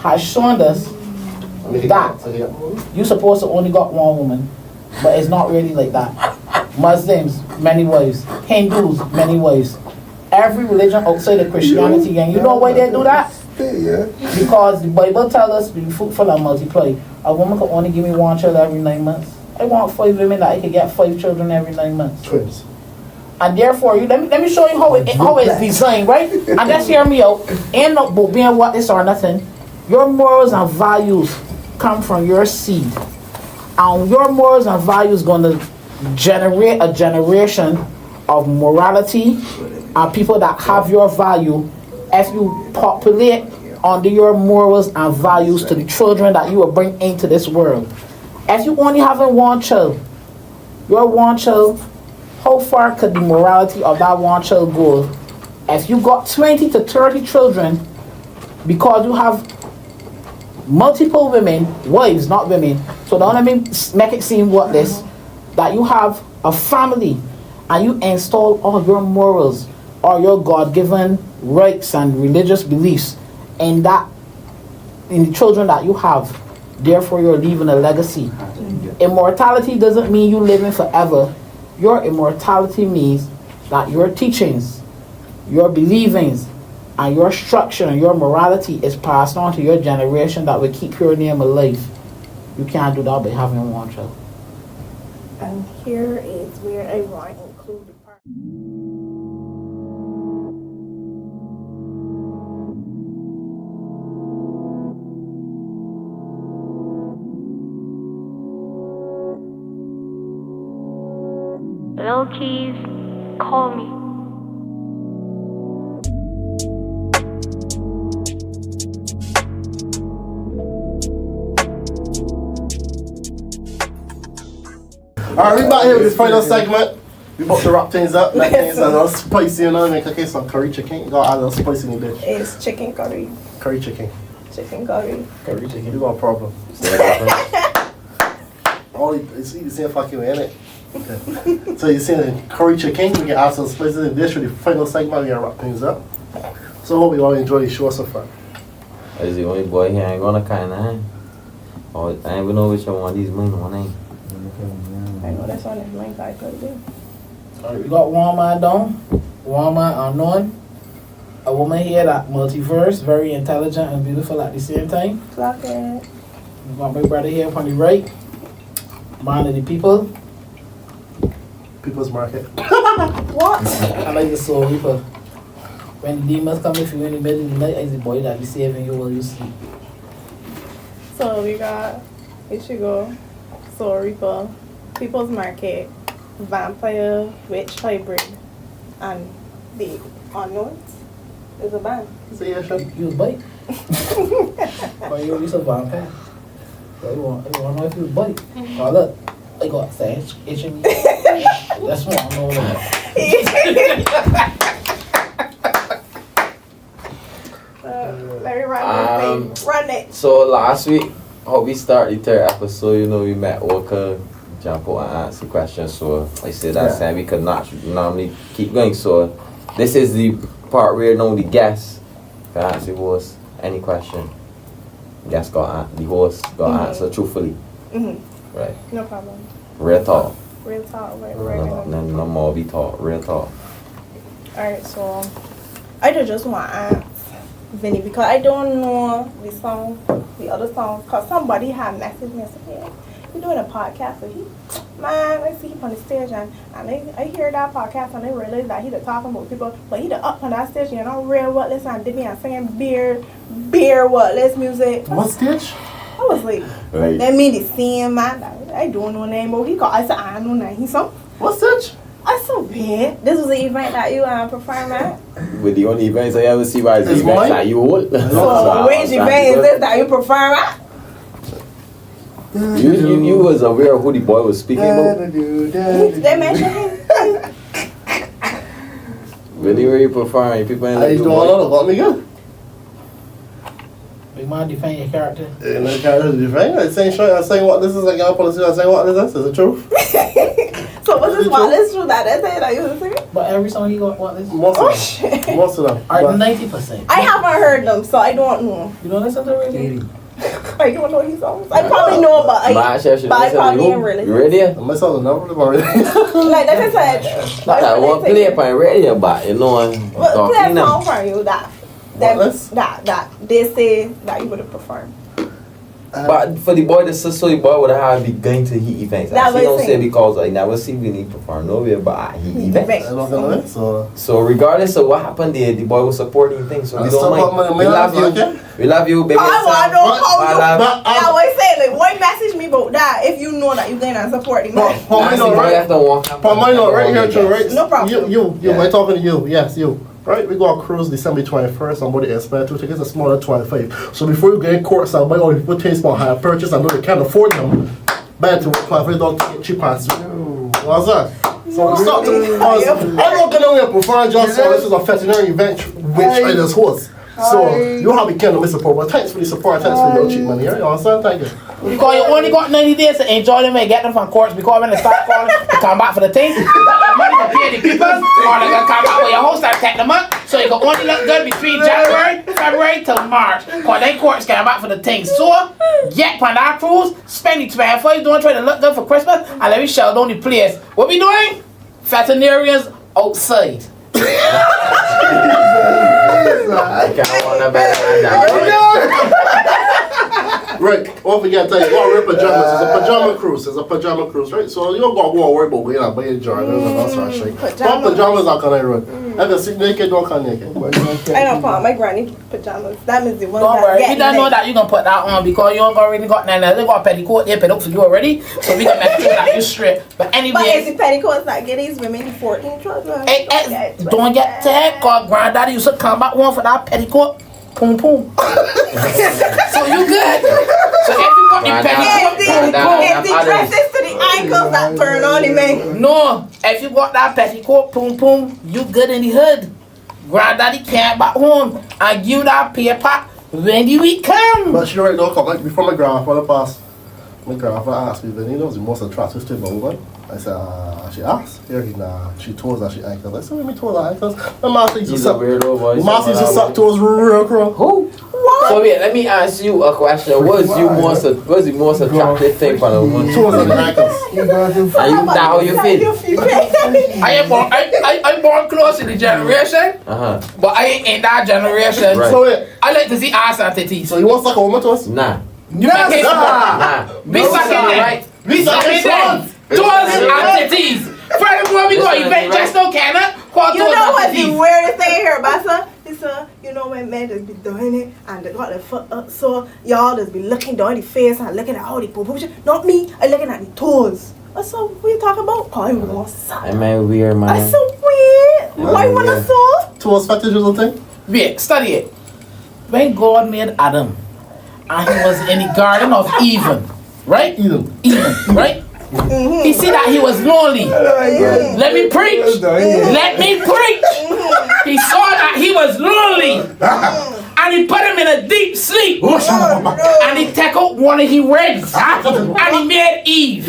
has shown us that you're supposed to only got one woman, but it's not really like that. Muslims, many wives. Hindus, many wives. Every religion outside of Christianity, and you know why they do that? Because the Bible tells us be fruitful and multiply. A woman can only give me one child every 9 months. I want 5 women that I can get 5 children every 9 months. Twins. And therefore, let me show you how it's designed, right? And just hear me out. Ain't no about being what this or nothing. Your morals and values come from your seed. And your morals and values going to generate a generation of morality and people that have your value as you populate under your morals and values to the children that you will bring into this world. If you only having one child, your one child, how far could the morality of that one child go? If you got 20 to 30 children, because you have multiple women, wives, not women, so don't let me make it seem what this, that you have a family and you install all your morals or your God-given rights and religious beliefs in the children that you have. Therefore, you're leaving a legacy. Immortality doesn't mean you living forever. Your immortality means that your teachings, your believings, and your structure and your morality is passed on to your generation that will keep your name alive. You can't do that by having one child. And here is where I want to include the part. Lil Keys, call me. Alright, we back here with this final segment. We about to wrap things up, make things a little spicy, you know, make like some curry chicken. You gotta add a little spice in the dish. It's chicken curry. Curry chicken. Chicken curry. Curry chicken. You got a problem. All it's the same fucking way, innit? Okay. So you're saying curry chicken, we can add some spices in the dish for the final segment, we gotta wrap things up. So I hope you all enjoy the show so far. As the only boy here ain't gonna kinda oh, I ain't even know which one of these moon one ain't. I know that's on his mind, I could do. Alright, we got one man down, one man unknown. A woman here that multiverse, very intelligent and beautiful at the same time. Clock it. We got my brother here on the right, man of the people. People's market. What? I like the soul reaper. When the demons come, if you're in the middle of the night, as the boy that be saving you while you sleep. So we got Ichigo, Soul Reaper, People's Market, Vampire, Witch Hybrid, and the Unknowns. There's a band. So yeah, sure. You was bite. But you're a vampire. So you want to know if you was bite. Oh look, I got sash itching me. That's what I know. Let me run this thing. Run it. So last week, how we start the third episode, you know, we met Walker, jump out and answer questions. So I said that time we could not normally keep going. So this is the part where you know the guest can answer the host any question. The host got answer truthfully. Right. No problem. Real talk. Real talk. No more be talk. Real talk. Alright, so I just want to ask Vinny because I don't know the song, the other song, because somebody had messaged me and said, yeah, you're doing a podcast. So man, I see him on the stage and I hear that podcast and I realize that he's talking about people, but he's up on that stage and I'm real wordless and dipping and singing beer wordless music. What stage? I was like, that mean the same man. I don't know name, but I said, I don't know name. He said, what stage? I so bad. This was the event that you performed at. With the only events I ever see was the events that you hold. So which event is this that you perform at? You was aware of who the boy was speaking about? They mentioned him. Really, where you performing? People ain't I don't know about me good. Big man, defend your character. And the character defend. I'm saying what this is like. I'm saying what this is. Is it true? So was this what this true that they that you was singing? But every song you got what this? Most of them. Alright, 90%. I haven't heard them, so I don't know. You don't listen to radio? I don't know these songs. I probably know, but I probably ain't really. Radio? Myself a number of them already. Like I said, I won't play it on radio, but you know, play a song for you that they say that you would have performed. But for the boy, the sister, the boy would have been going to heat events. That's I what don't I'm say saying. because I never see Winnie perform nowhere, but at heat events. I don't know it, so. So regardless of what happened there, the boy was supporting things, so we don't mind. We love you. Okay? We love you, baby. I want to know how you. But I always say, like, why message me about that if you know that you're going to support him? But mine not right. But mine not right here too, right? No problem. You. I'm talking to you. Yes, you. Right, we go on cruise December 21st. Somebody expect 2 tickets, a smaller 25. So before you get in court, buy all the people taste for higher purchase. I know they can't afford them. Buy to 25 don't get cheap as what's that? So stop to I'm not gonna perform just so this is a veterinary event which I just host. So you have to kind of miss support, but thanks for the support, thanks for your cheap money. You understand? Thank you. Because you only got 90 days to enjoy them and get them from courts. Because when they start calling to come back for the thing, you got money to pay the people, or they're gonna come back with your host and take them up. So you can only look good between January, February till March. Because then courts come back for the thing. So get on that cruise, spend the 24 you don't try to look good for Christmas, and let me show down the place. What we doing? Veterinarians outside. I can't want to bet Right, what we got to tell you, we're wearing pajamas. It's a pajama cruise. It's a pajama cruise, right? So you don't got to worry about going out buying Jordans and that sort of shit. But pajamas are kind of run. If you sit naked, don't come naked. I don't put on my granny pajamas. That means the ones Don't that worry, get we don't know naked. that you gonna put that on because you don't really got none. They got a petticoat, they put up for you already. So we gonna make sure that you straight. But But anyway, if the petticoats not get these women the 14 children. don't get tagged cause granddaddy used to come back one for that petticoat. Boom boom. So you good. So if you got the petticoat, If the dresses to the ankles that turn on the man. no, if you got that petticoat, boom boom, you good in the hood. Granddaddy came back home and give that paper when the week come. But she right now, come like before my grandfather passed. My grandfather asked me, when he knows the most attractive to a woman. I said, she asked. Here he she told that she ankles. I said, let me told her ankles. My master used to He's a suck. weirdo boy. My master used to suck toes real crow. Who? So wait, let me ask you a question. What's the most attractive thing for a woman? Toes and ankles. Are you that how you feel? I born close to the generation, but I ain't in that generation. Right. So wait, I like to see ass and titties. so you want to suck a woman toes? Nah. You make it Nah. be sucking them. Right. Be sucking them. Toes and titties. Furthermore, we go event just no cannot. You know what's the weirdest thing here, Bassa? It's you know when men just be doing it and they got their foot up, so y'all just be looking down the face and looking at all the poo. Not me, I'm looking at the toes. So what you talking about? Oh, I'm gonna suck. Am I weird, man? That's so weird. Why you wanna suck? Toes fetish is a thing? Wait, study it. When God made Adam, and he was in the Garden of Eden, right? Eden, right? He see that he was lonely. Let me preach. Let me preach. He saw that he was lonely. And he put him in a deep sleep. And he took out one of his ribs. And he made Eve.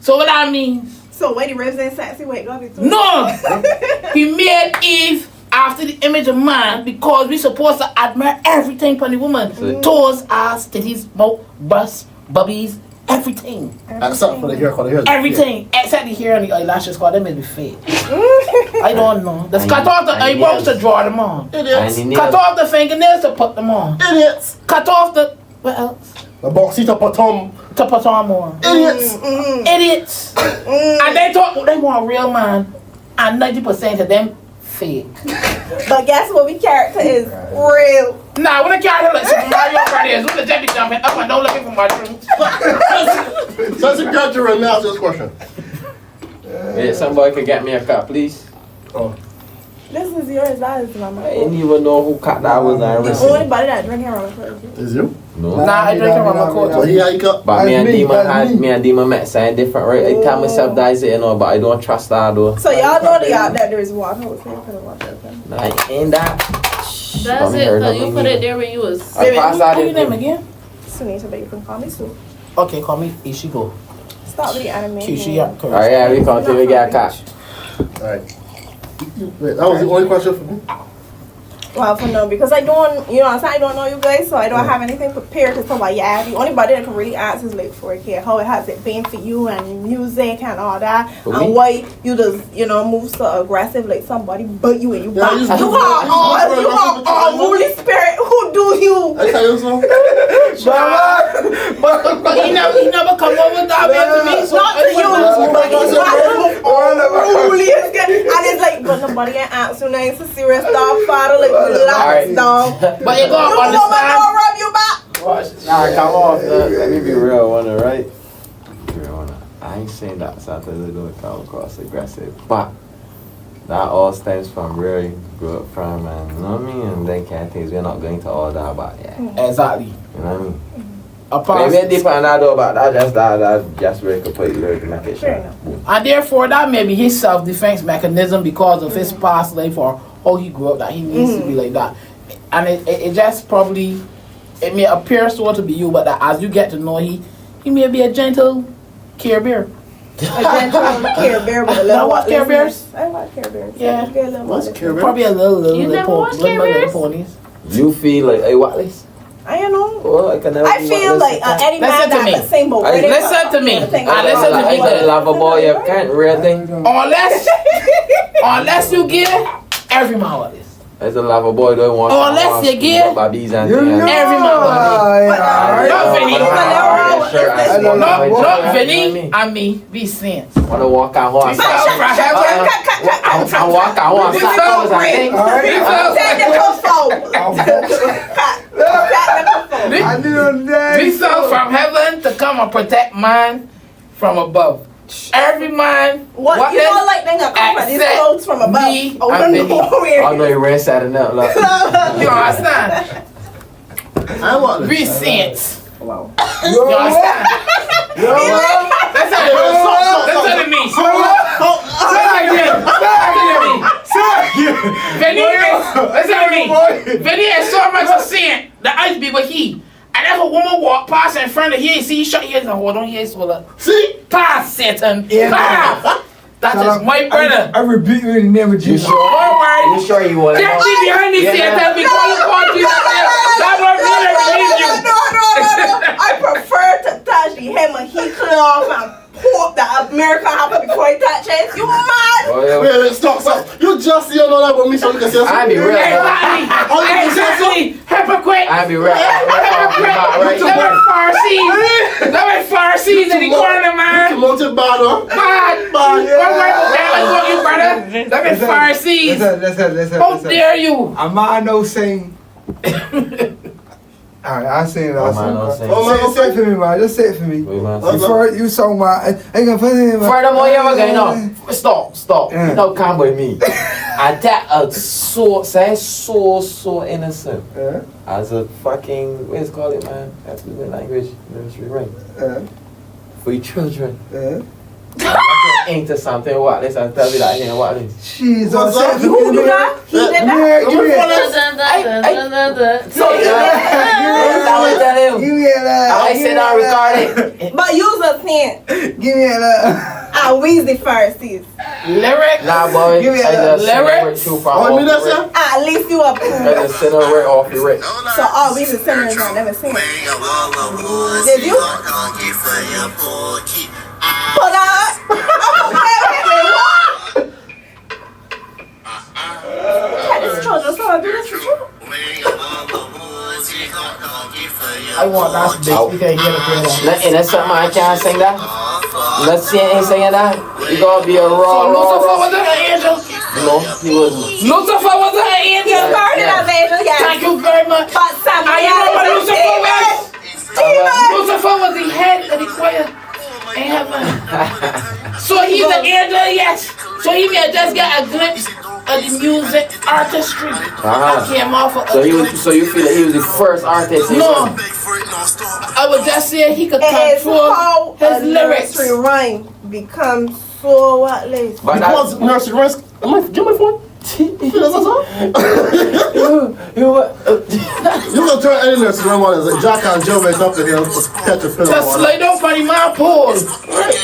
So what I mean? So when the ribs ain't sexy, wait, go be No! He made Eve after the image of man because we supposed to admire everything from the woman. Toes, ass, titties, mouth, bust, bubbies, everything. Except for the hair color. Everything except the hair and the eyelashes, cause they may be fake. I don't know. Let's cut off the eyebrows to draw them on. Idiots. Cut off the fingernails to put them on. Idiots. Cut off the what else? The boxy to put on. To put on more. Idiots. Idiots. And they talk they want a real man, and 90% of them fake. But guess what? We character is real. Nah, when I carry like Super Mario Brothers, when the Debbie jumping up and down looking for mushrooms. So it's a character and now this question. Hey, somebody can get me a cup, please. Oh. This is yours, that is mama. I didn't even know who cut that was. The only body that drinking rum is you? No. Nah, I drink a rum and coke. So he had cup. But me and Demon met something different, right? I tell myself that is it, you know, but I don't trust that though. So y'all know that there is water. Nah, ain't that. That's it, cause you put it there when you was. Baby, what's your name again? Sunita, but you can call me Sue. Okay, call me Ishigo. Stop with the anime. Alright, yeah, we come to we get a catch. Alright. Wait, that was the only question for me? Well, for no, because I don't, you know, I don't know you guys, so I don't have anything prepared to talk about. Yeah, the only body that can really ask is like 4K, how it has it been for you and music and all that, and why you just, you know, move so aggressive like somebody but you and you back. You have all Holy Spirit who do you. I tell you so. But he never come over that way to me. So not to you, but he's holy as God. And it's like, but nobody can ask you now. It's a serious dog, Father. Like, relax, dog. But you gonna understand. Gonna rub you back. Nah, come off. Let me be real, wanna, right? I ain't saying that something to do with come across aggressive, but that all stems from where you grew up from, and you know what I mean? And then kind of things, we're not going to all that about, Exactly. You know what I mean? Maybe deep and I know about that, just where you could put your make it sure. And therefore, that may be his self-defense mechanism because of his past life or how he grew up, that he needs to be like that. And it just probably, it may appear so to be you, but that as you get to know he may be a gentle Care Bear. A gentle Care Bear with a little. Watch Care Bears? I watch Care Bears. Yeah. What's Care Bears? Probably a little You never watched Care Bears? ponies. You feel like, hey, what this? I know. Oh, I can never I feel like any man Listen to me. that same boat. Listen to me. Listen to me. Love a boy, you can't real thing. Unless you give every man what this. As a lover boy, don't want unless you give babies and every man not Vinny and me be saints. Wanna walk on horse. I walk on horse. We fell from heaven to come and protect man from above. Every man, what you know, like they got come these clothes from above. I know you're wearing Saturday night. You understand? I want we saints. Wow. You understand? That's how to me. Vinny is so much a saint. The ice be with he. And if a woman walk past in front of you, see, he shut ears and hold on ears for her. See? Pass, Satan. Pass. That is my brother. I rebuke you in the name of Jesus. You sure you want to? Get me behind the Satan because you want to. That won't really believe you. No. I prefer to touch the hem and he cloth and hope that America happen before he touches. You mad? Wait, stop. You just see another one, Michelle. I be real. Exactly. Hypocrite. I be real. Hypocrite. That was Pharisees in the corner, man. Bad. That was Pharisees. Listen. How dare you? A man no saying. Alright, I say it. Say it for me, man. Just say it for me. Before you song, man. I ain't gonna put it in. Furthermore, you ever going on? Stop. No, come with me. And that so innocent. As a fucking, what's it called, man? That's the language ministry, right? For your children. Into something, what this? I tell you that here, what this? Jesus. Who do that? He did that? I said I recorded. But use a pen. Give me a we the Pharisees. Lyrics? Nah, boy. Give me a lyrics. At least you are proof. I just send her off your rich. So all we the sinners I never seen. Did you? Hold on. This children, so I do this for you. I want that bitch. You can't hear the prayer. That's something I can't sing that. Let's see ain't singing that. You gonna be a raw. Lucifer was an angel. No, he wasn't. Lucifer was an angel. He started as angel, yes. Thank you very much. But some you know what Lucifer was? Lucifer was the head of the choir in heaven. So he's an angel, yes. So he may just get a glimpse of the music artistry that came off of so you feel like he was the first artist? No. I would just say he could control his lyrics. Nursery rhyme becomes so what late. Because nursery rhymes. Do you have my phone? You can turn any nursery rhyme on as a Jack and Joe went up the hill to catch a film. Just lay down for the man pole.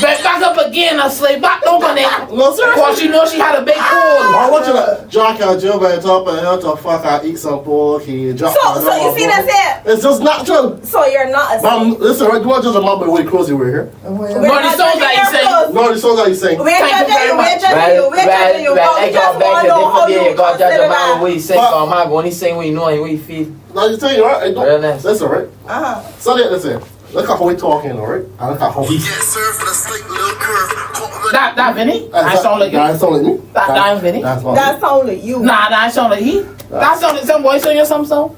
Back up again. in a slave back over there. No, sir. Because she know she had a big hole. I want you to jack and jump and top and help to fuck and eat some pork. So you see that's it? It's just natural. So you're not a slave. Listen, right, you want just remember where clothes you wear here? No, the songs that you sing. No, the songs that you sing. We're judging you. We're judging you. We're judging you. We just want to know how you consider that. What he say, so man, when he saying what you know and what you feel. Now you tell you, right? Realness. Listen, right? So listen. Look at how we talking, alright? And look at how we Get served with a slick little curve. That Vinny? That sound like you. That sound like me. That Vinny? That sound like you. Nah, that sound like he. That sound like some boy singing some song.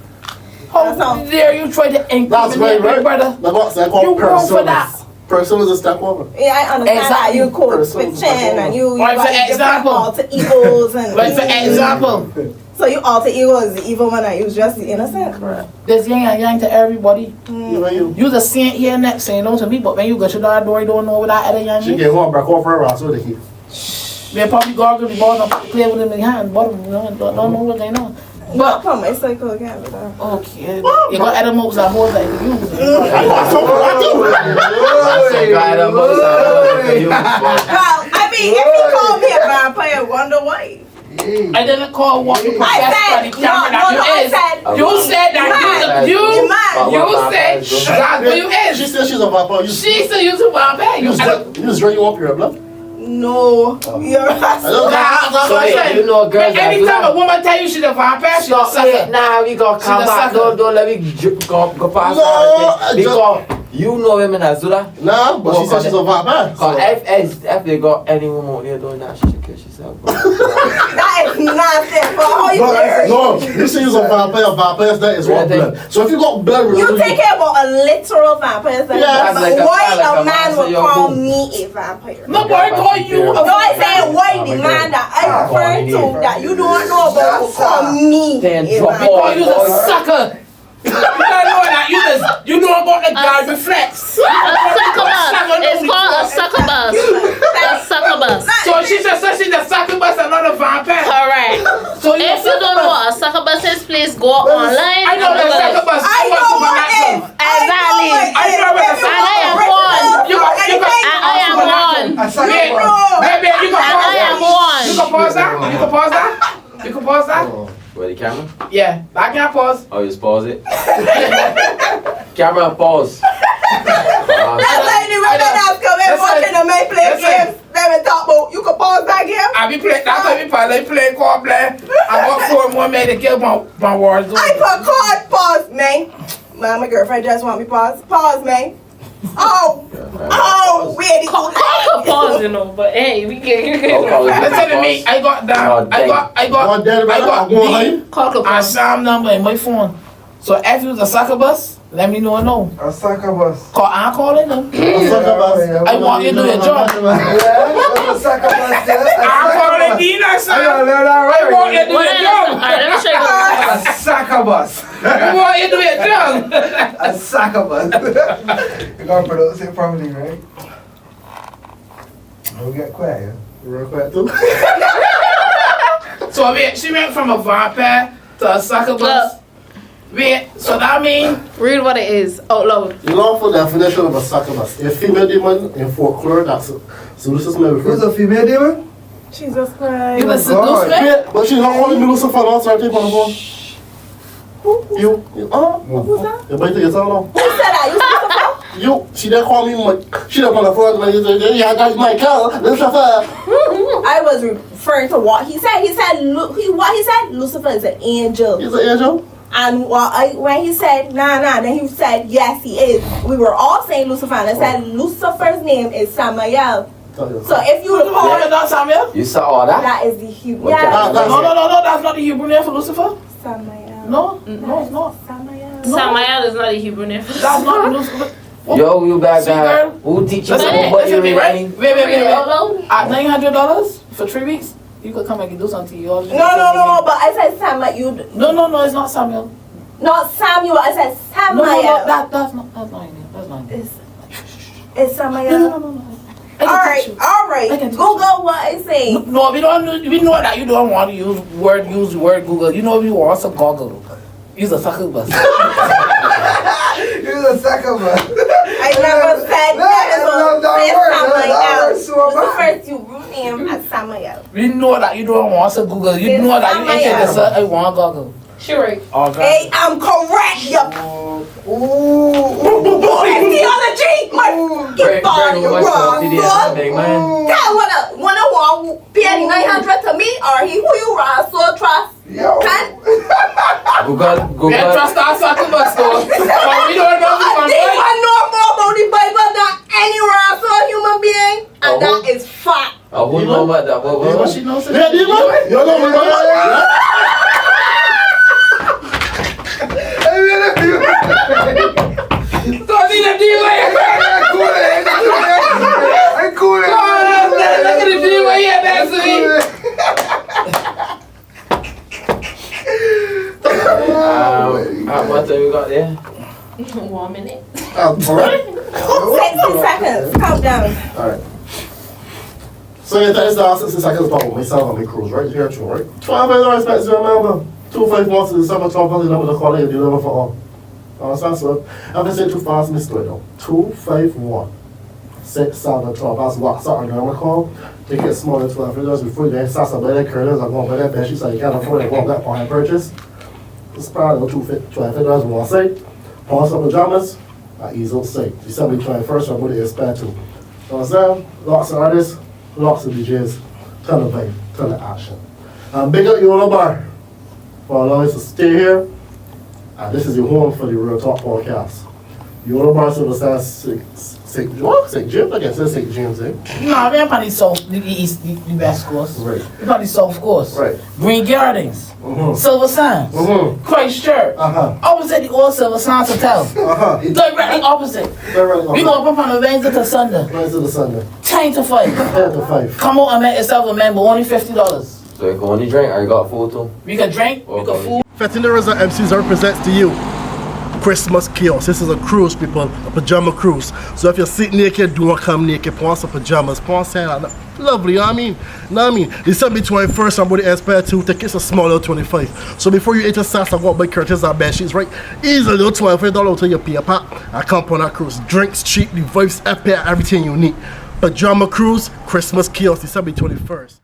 How dare you try to incriminate that's right, my brother? The box that called personas. Personas is step over. Yeah, I understand that you code switching and you Right, for example. alter egos and Right, for example. So you alter ego is the evil one and you just the innocent? Correct. There's yin and yang to everybody. You the saint here next saying no to me, but when you go to the door, you don't know what that other yang She get home, back off her ass with the key. They probably gargle the ball and play with him in the hand, but don't know what's going on. But put my cycle again. Okay. You got other moves that hold like you. Well, I mean, if he called me a vampire, I wonder why. I didn't call what you possessed by the camera that you is. You said that you said that's who you is. She said she's a vampire. She said you're a vampire. You just drinking up your blood? No, you're a So you know girls that anytime a woman tell you she's a vampire, she's a sucker. Nah, we got come back. Don't let me go past that. Because you know women that do that. Nah, but she said she's a vampire. Cause if they got any woman out there doing that, she should kill herself. That is nothing. But how you there? No, you say you're a vampire. Vampires, that is what blood. So if you got blood, you take care about a literal vampire. Yeah, but why a man would call me a vampire? No, boy, call you. No, I said why the man that I referred to that you don't know about will call me a vampire. Because you're a sucker. You don't know that you know about the guy reflex. A succubus. It's called a succubus. A succubus. So she's a succubus and not a vampire. Correct. So if you don't know what a succubus is, please go online. I know the succubus. I know what it is. Exactly. I know what the And I am one. I am one. Baby, you can pause I am one. You can pause that. You can pause that. You can pause that. Where the camera? Yeah, I can't pause. Oh, you just pause it. Camera pause. That's like the women that's coming watching the men play games. They will talk about you can pause that game. I be playing. That's why we play card play. I got 4 more men to kill my wars. I put card pause, man. My girlfriend just want me pause. Pause, man. Oh, where did Call pause, you know, but hey, we can't. Listen to me. I got down. I got a Sam number in my phone. So if you was a succubus, let me know. A succubus. I'm calling them. I want you to do your job. Yeah, a succubus. I'm calling Dina, sir. I want you to do your job. Alright, let me show you. A succubus. I want you to do your job. A succubus. You gotta pronounce it properly, right? We'll get quiet, yeah? Real quick too. So she went from a vampire to a succubus. Wait, so that means read what it is out loud. Lawful definition of a succubus. A female demon in folklore that's seduces men. Who's a female demon? Jesus Christ. you a seduce me? But she's not calling me Lucifer now, so I take on the phone. You Who's that? You better get on now. Who said that? You She didn't call me she didn't on the phone like, yeah, that's Michael, Lucifer. I was referring to what he said. He said, Lucifer is an angel. He's an angel? And when he said, nah, then he said, yes, he is. We were all saying Lucifer, and I said, Lucifer's name is Samael. So if you recall, not Samuel? You saw all that? that is the Hebrew. No, that's not the Hebrew name for Lucifer. Samael. No, it's not. Samael. Samael is not a Hebrew name. That's not Lucifer. Yo, you back there. Who teach you what you're writing? Wait. At $900 for 3 weeks, you could come and do something to you. No, but I said Samuel. No, it's not Samuel. Not Samuel, I said Samael. No, that's not his name. It's Samael. No. Alright. Google what I say. No, we know that you don't want to use word Google. You know you also Google. Use a succubus. Use a succubus. I never said that. That word. first you name as Samuel. You know that you don't want to Google. You know that you interested in I want to Google. Sure. Hey, I'm correct. Yup. Theology, my fucking body wrong. Tell wanna pay the 900 to me or he who you are so trust. Yo. Google. Yeah, trust our succubus though. We don't know I know more about the Bible than any race or human being, and that is fact. I wouldn't know about that. What she knows? Yeah, you know Don't need a D-way. I'm cool. Look at the D-way here, that's me. What time we got there? 1 minute. alright. 60 seconds. Count down. Alright. So yeah, that is the last 60 seconds about myself and my crews, right? Here too, right? 12 I expect you remember. 251 to December 12 the number to call it and deliver for all. Understand, so if I say too fast, miss it though. 251 672. That's what's up on the call. Take it smaller than 12 figures before you get starts by that curtains and go by that bed. She said you can't afford to go that on purchase. It's probably 12 figures on one side. Pause up pajamas at easel site. December 21st, I'm going to expect to. Understand? Lots of artists, lots of DJs. Ton of vibe, ton of action. And big up your bar for allowing us to stay here. And this is your home for the Real Talk podcast. Your bar service has St. James, I guess it's St. James, eh? No, we're on the south, the east, the west coast. Right. We're on the south coast. Right. Green Gardens. Silver Sands. Christchurch. Opposite the old Silver Sands Hotel. Directly opposite. We go up on the Wednesday to Sunday. 10 to 5. 10 to 5. Come out and make yourself a member, only $50. So you can only drink or you got food too? We can drink, we can food. Fettiners and MCs represents to you Christmas Chaos. This is a cruise, people, a pajama cruise. So if you're sitting naked, don't come naked. Put on some pajamas, put on something lovely, you know what I mean? December 21st, I'm going to expect 2 tickets, a smaller 25. So before you enter SAS, I go buy curtains and bed sheets, right? Easily $25 to your pay a pack. I come on that cruise. Drinks cheap, the vibes epic, everything you need. Pajama cruise, Christmas Chaos, December 21st.